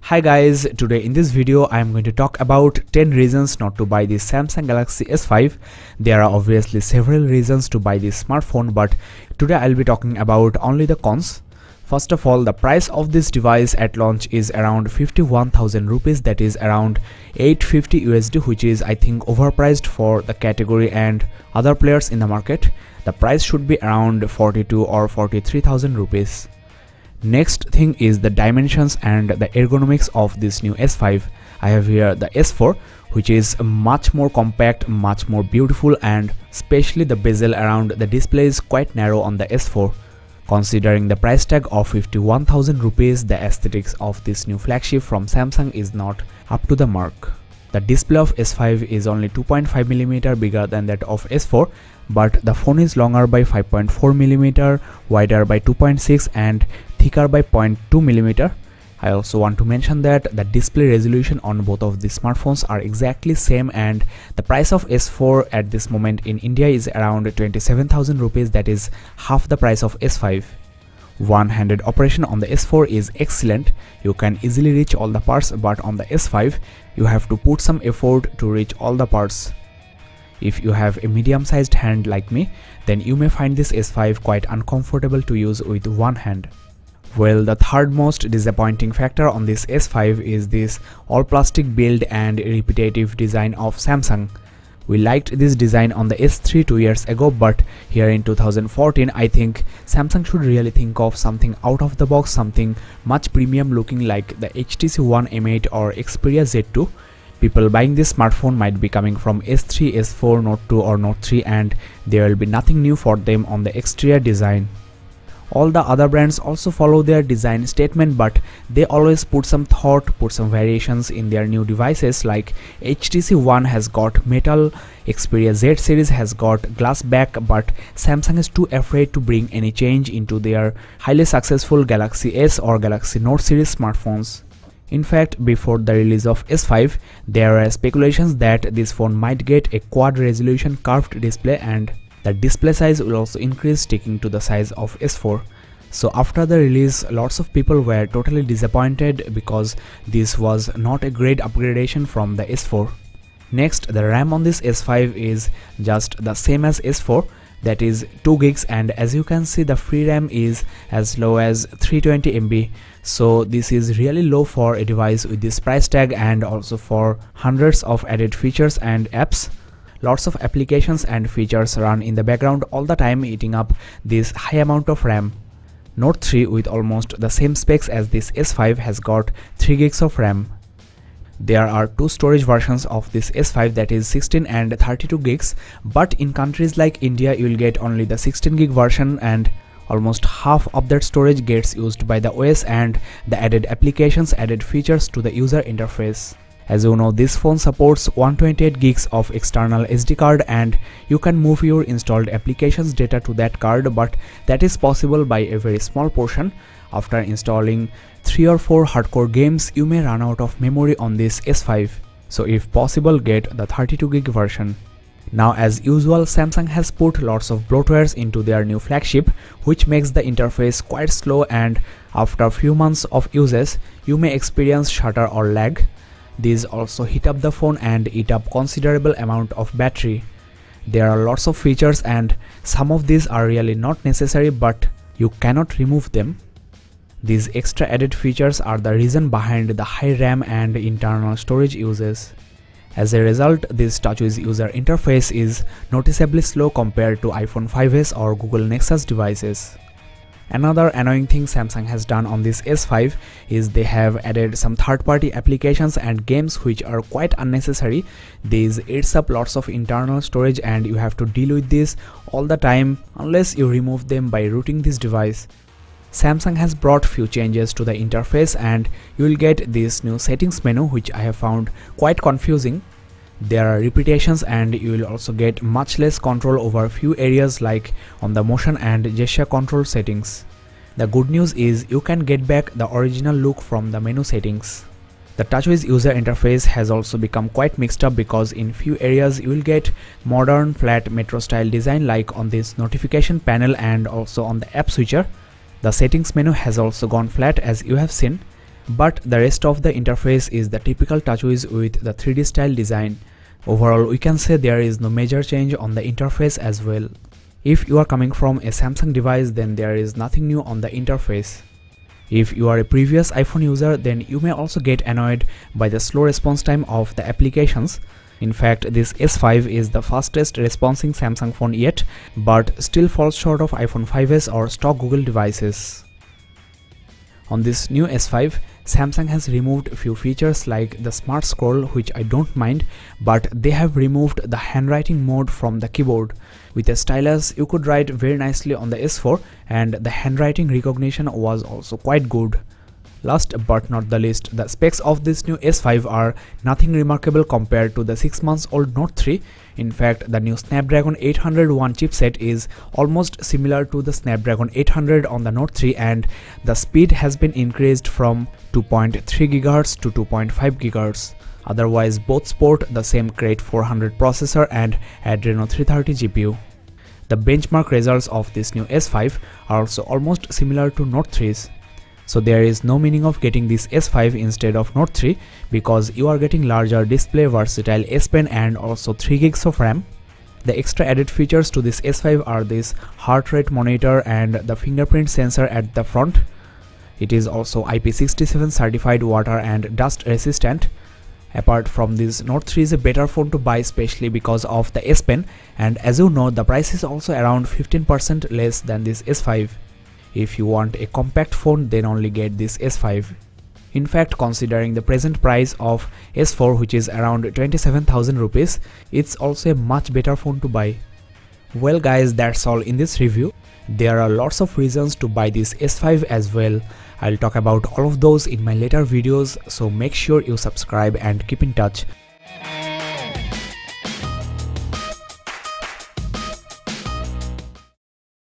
Hi guys, today in this video I am going to talk about 10 reasons not to buy the Samsung Galaxy S5. There are obviously several reasons to buy this smartphone, but today I'll be talking about only the cons. First of all, the price of this device at launch is around 51,000 rupees, that is around 850 USD, which is I think overpriced for the category and other players in the market. The price should be around 42 or 43,000 rupees. Next thing is the dimensions and the ergonomics of this new S5. I have here the S4, which is much more compact, much more beautiful, and especially the bezel around the display is quite narrow on the S4. Considering the price tag of 51,000 rupees, the aesthetics of this new flagship from Samsung is not up to the mark. The display of S5 is only 2.5mm bigger than that of S4, but the phone is longer by 5.4mm, wider by 2.6 and thicker by 0.2mm. I also want to mention that the display resolution on both of these smartphones are exactly same, and the price of S4 at this moment in India is around 27,000 rupees, that is half the price of S5. One-handed operation on the S4 is excellent. You can easily reach all the parts, but on the S5 you have to put some effort to reach all the parts. If you have a medium-sized hand like me, then you may find this S5 quite uncomfortable to use with one hand. Well, the third most disappointing factor on this S5 is this all-plastic build and repetitive design of Samsung. We liked this design on the S3 2 years ago, but here in 2014 I think Samsung should really think of something out of the box, something much premium looking like the HTC One M8 or Xperia Z2. People buying this smartphone might be coming from S3, S4, Note 2 or Note 3, and there will be nothing new for them on the exterior design. All the other brands also follow their design statement, but they always put some thought, put some variations in their new devices. Like HTC One has got metal, Xperia Z series has got glass back, but Samsung is too afraid to bring any change into their highly successful Galaxy S or Galaxy Note series smartphones. In fact, before the release of S5, there are speculations that this phone might get a quad resolution curved display, and the display size will also increase, sticking to the size of S4. So after the release, lots of people were totally disappointed because this was not a great upgradation from the S4. Next, the RAM on this S5 is just the same as S4, that is 2 gigs, and as you can see the free RAM is as low as 320 MB. So this is really low for a device with this price tag, and also for hundreds of added features and apps. Lots of applications and features run in the background all the time, eating up this high amount of RAM. Note 3 with almost the same specs as this S5 has got 3 gigs of RAM. There are two storage versions of this S5, that is 16 and 32 gigs, but in countries like India you will get only the 16 gig version, and almost half of that storage gets used by the OS and the added applications, added features to the user interface. As you know, this phone supports 128 gigs of external SD card, and you can move your installed applications data to that card, but that is possible by a very small portion. After installing 3 or 4 hardcore games, you may run out of memory on this S5. So if possible, get the 32 gig version. Now, as usual, Samsung has put lots of bloatwares into their new flagship, which makes the interface quite slow, and after a few months of uses, you may experience stutter or lag. These also heat up the phone and eat up considerable amount of battery. There are lots of features, and some of these are really not necessary, but you cannot remove them. These extra added features are the reason behind the high RAM and internal storage uses. As a result, this TouchWiz user interface is noticeably slow compared to iPhone 5s or Google Nexus devices. Another annoying thing Samsung has done on this S5 is they have added some third-party applications and games which are quite unnecessary. These eats up lots of internal storage, and you have to deal with this all the time unless you remove them by rooting this device. Samsung has brought few changes to the interface, and you will get this new settings menu, which I have found quite confusing. There are repetitions, and you will also get much less control over few areas like on the motion and gesture control settings. The good news is you can get back the original look from the menu settings. The TouchWiz user interface has also become quite mixed up, because in few areas you will get modern flat metro style design like on this notification panel and also on the app switcher. The settings menu has also gone flat, as you have seen. but the rest of the interface is the typical TouchWiz with the 3D style design. Overall, we can say there is no major change on the interface as well. If you are coming from a Samsung device, then there is nothing new on the interface. If you are a previous iPhone user, then you may also get annoyed by the slow response time of the applications. In fact, this S5 is the fastest responding Samsung phone yet, but still falls short of iPhone 5s or stock Google devices. On this new S5, Samsung has removed a few features like the smart scroll, which I don't mind, but they have removed the handwriting mode from the keyboard. With a stylus, you could write very nicely on the S4, and the handwriting recognition was also quite good. Last but not the least, the specs of this new S5 are nothing remarkable compared to the 6 months old Note 3. In fact, the new Snapdragon 801 chipset is almost similar to the Snapdragon 800 on the Note 3, and the speed has been increased from 2.3 GHz to 2.5 GHz. Otherwise, both sport the same Crate 400 processor and Adreno 330 GPU. The benchmark results of this new S5 are also almost similar to Note 3's. So there is no meaning of getting this S5 instead of Note 3 because you are getting larger display, versatile S Pen and also 3 gigs of RAM. The extra added features to this S5 are this heart rate monitor and the fingerprint sensor at the front. It is also IP67 certified, water and dust resistant. Apart from this, Note 3 is a better phone to buy, especially because of the S Pen, and as you know, the price is also around 15% less than this S5. If you want a compact phone, then only get this S5. In fact, considering the present price of S4, which is around 27,000 rupees, it's also a much better phone to buy. Well guys, that's all in this review. There are lots of reasons to buy this S5 as well. I'll talk about all of those in my later videos, so make sure you subscribe and keep in touch.